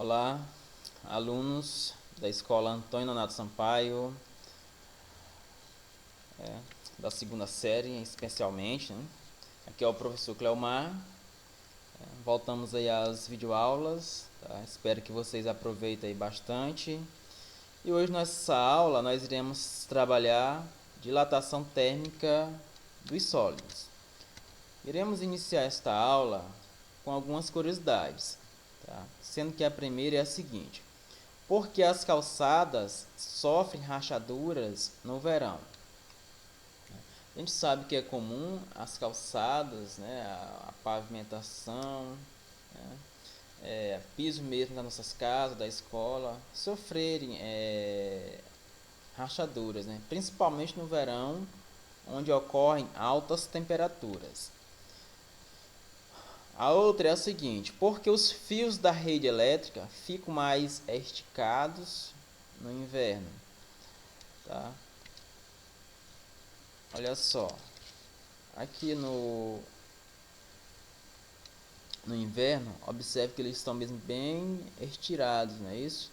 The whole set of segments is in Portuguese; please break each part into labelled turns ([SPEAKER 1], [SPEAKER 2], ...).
[SPEAKER 1] Olá, alunos da Escola Antônio Nonato Sampaio, da segunda série especialmente, né? Aqui é o professor Cleomar. Voltamos aí às videoaulas, tá? Espero que vocês aproveitem aí bastante. E hoje nessa aula nós iremos trabalhar dilatação térmica dos sólidos. Iremos iniciar esta aula com algumas curiosidades, tá? Sendo que a primeira é a seguinte: por que as calçadas sofrem rachaduras no verão? A gente sabe que é comum as calçadas, né, a pavimentação, né, piso mesmo das nossas casas, da escola, sofrerem rachaduras, né, principalmente no verão, onde ocorrem altas temperaturas. A outra é a seguinte: porque os fios da rede elétrica ficam mais esticados no inverno, tá? Olha só, aqui no inverno, observe que eles estão mesmo bem estirados, não é isso?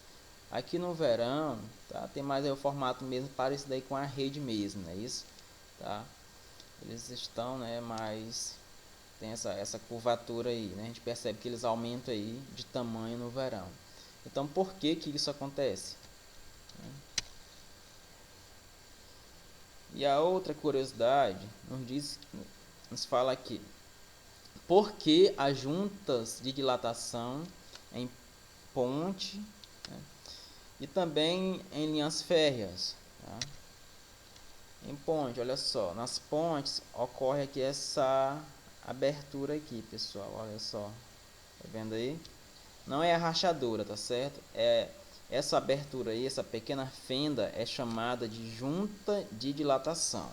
[SPEAKER 1] Aqui no verão, tá? Tem mais aí o formato mesmo parecido aí com a rede mesmo, não é isso? Tá? Eles estão, né, mais tem essa curvatura aí, né? A gente percebe que eles aumentam aí de tamanho no verão. Então, por que isso acontece? E a outra curiosidade nos fala aqui: por que as juntas de dilatação em ponte, né, e também em linhas férreas, tá? Em ponte, olha só, nas pontes ocorre aqui essa abertura aqui, pessoal, olha só, tá vendo aí? Não é a rachadura, tá certo? É essa abertura aí, essa pequena fenda é chamada de junta de dilatação.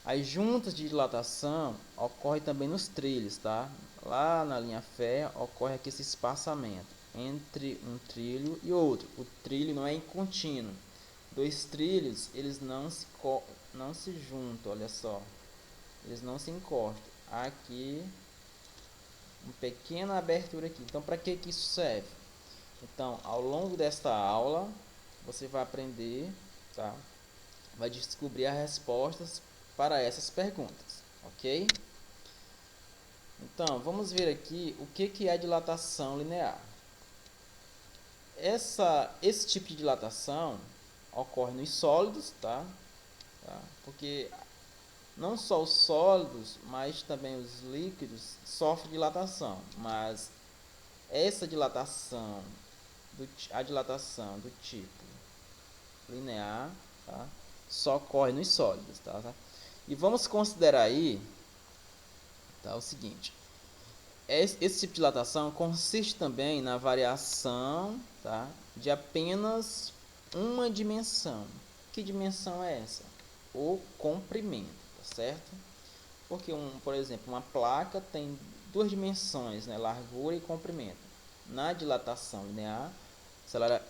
[SPEAKER 1] As juntas de dilatação ocorrem também nos trilhos, tá? Lá na linha férrea ocorre aqui esse espaçamento entre um trilho e outro. O trilho não é contínuo. Dois trilhos, eles não se juntam, olha só. Eles não se encostam. Aqui, uma pequena abertura aqui. Então, para que isso serve? Então, ao longo desta aula, você vai aprender, tá? Vai descobrir as respostas para essas perguntas, ok? Então, vamos ver aqui o que é dilatação linear. Esse tipo de dilatação ocorre nos sólidos, tá? Porque não só os sólidos, mas também os líquidos sofrem dilatação, mas essa dilatação, a dilatação do tipo linear, tá? Só ocorre nos sólidos, tá? E vamos considerar aí, tá, o seguinte: esse tipo de dilatação consiste também na variação, tá, de apenas uma dimensão. Que dimensão é essa? O comprimento, tá certo? Porque, por exemplo, uma placa tem duas dimensões, né, largura e comprimento. Na dilatação linear,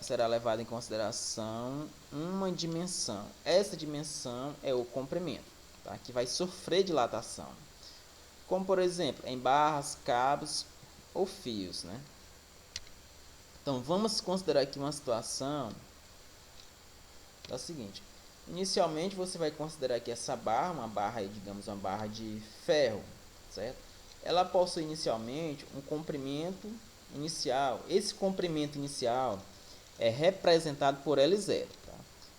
[SPEAKER 1] será levada em consideração uma dimensão. Essa dimensão é o comprimento, tá, que vai sofrer dilatação. Como, por exemplo, em barras, cabos ou fios, né? Então, vamos considerar aqui uma situação da seguinte: inicialmente você vai considerar que essa barra, uma barra, digamos, uma barra de ferro, certo? Ela possui inicialmente um comprimento inicial. Esse comprimento inicial é representado por L0, tá?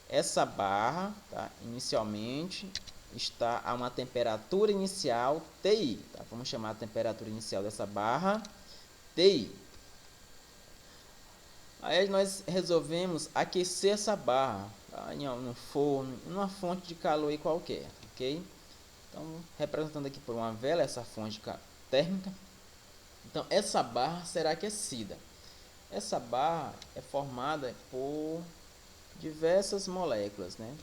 [SPEAKER 1] Essa barra, tá, inicialmente está a uma temperatura inicial TI, tá? Vamos chamar a temperatura inicial dessa barra TI. Aí nós resolvemos aquecer essa barra, tá, em um forno, em uma fonte de calor aí qualquer, ok? Então, representando aqui por uma vela essa fonte térmica. Então, essa barra será aquecida. Essa barra é formada por diversas moléculas, né?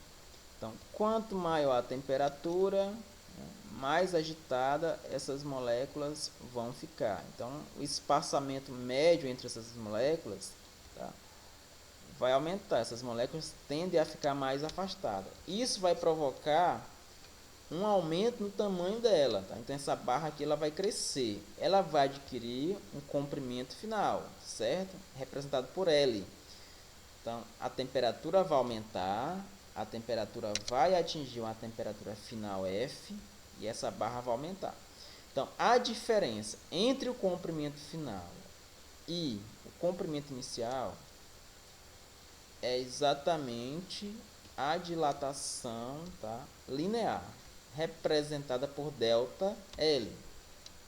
[SPEAKER 1] Então, quanto maior a temperatura, né, mais agitada essas moléculas vão ficar. Então, o espaçamento médio entre essas moléculas, tá, vai aumentar. Essas moléculas tendem a ficar mais afastadas. Isso vai provocar um aumento no tamanho dela, tá? Então essa barra aqui ela vai crescer, ela vai adquirir um comprimento final, certo? Representado por L. Então a temperatura vai aumentar, a temperatura vai atingir uma temperatura final F e essa barra vai aumentar. Então a diferença entre o comprimento final e o comprimento inicial é exatamente a dilatação, tá, linear, representada por delta L,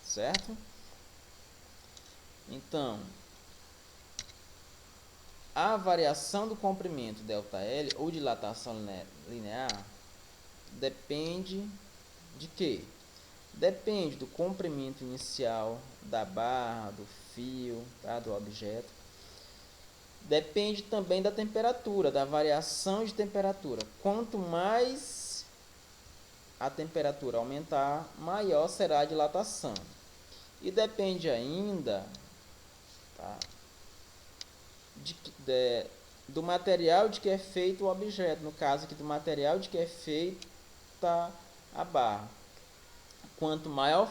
[SPEAKER 1] certo? Então, a variação do comprimento delta L ou dilatação linear depende de quê? Depende do comprimento inicial da barra, do fio, tá, do objeto. Depende também da temperatura, da variação de temperatura. Quanto mais a temperatura aumentar, maior será a dilatação. E depende ainda, tá, do material de que é feito o objeto. No caso aqui, do material de que é feita a barra. Quanto maior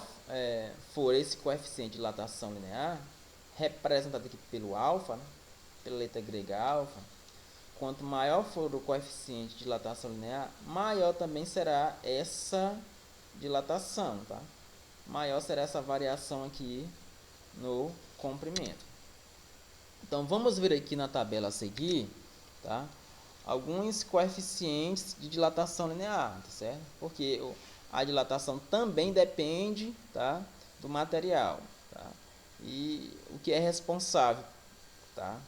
[SPEAKER 1] for esse coeficiente de dilatação linear, representado aqui pelo alfa, né, pela letra grega alfa, quanto maior for o coeficiente de dilatação linear, maior também será essa dilatação, tá? Maior será essa variação aqui no comprimento. Então vamos ver aqui na tabela a seguir, tá? Alguns coeficientes de dilatação linear, tá certo? Porque a dilatação também depende, tá, do material, tá? E o que é responsável, tá,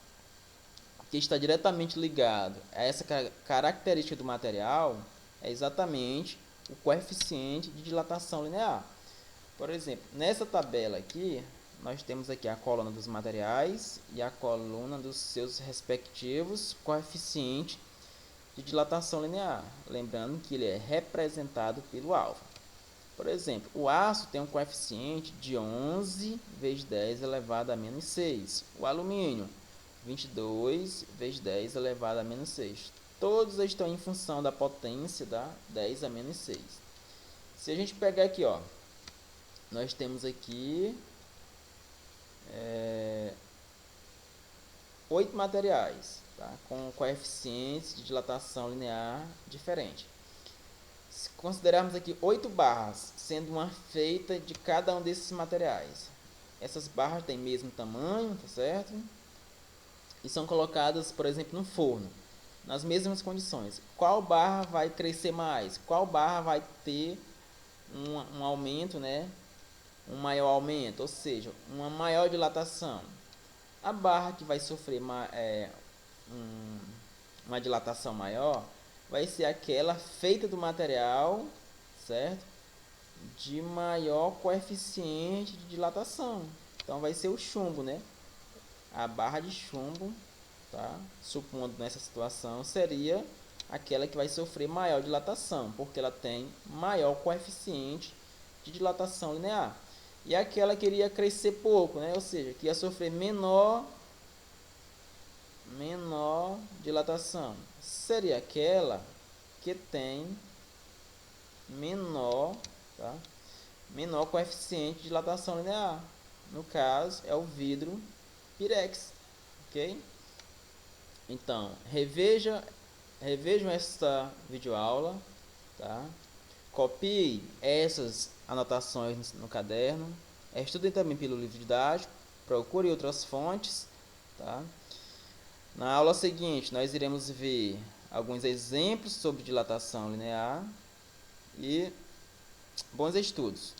[SPEAKER 1] que está diretamente ligado a essa característica do material é exatamente o coeficiente de dilatação linear. Por exemplo, nessa tabela aqui, nós temos aqui a coluna dos materiais e a coluna dos seus respectivos coeficientes de dilatação linear. Lembrando que ele é representado pelo alfa. Por exemplo, o aço tem um coeficiente de 11 vezes 10 elevado a menos 6. O alumínio, 22 vezes 10 elevado a menos 6. Todos estão em função da potência da 10 a menos 6. Se a gente pegar aqui, ó, nós temos aqui 8 materiais, tá, com coeficientes de dilatação linear diferente. Se considerarmos aqui 8 barras, sendo uma feita de cada um desses materiais, essas barras têm mesmo tamanho, tá certo? E são colocadas, por exemplo, no forno, nas mesmas condições. Qual barra vai crescer mais? Qual barra vai ter um aumento, né? Um maior aumento, ou seja, uma maior dilatação. A barra que vai sofrer uma dilatação maior vai ser aquela feita do material, certo, de maior coeficiente de dilatação. Então vai ser o chumbo, né? A barra de chumbo, tá, supondo nessa situação, seria aquela que vai sofrer maior dilatação, porque ela tem maior coeficiente de dilatação linear. E aquela que iria crescer pouco, né? Ou seja, que ia sofrer menor dilatação, seria aquela que tem menor coeficiente de dilatação linear. No caso, é o vidro Pirex, ok? Então, revejam esta videoaula, tá? Copie essas anotações no caderno, estudem também pelo livro didático, procure outras fontes, tá? Na aula seguinte, nós iremos ver alguns exemplos sobre dilatação linear e bons estudos.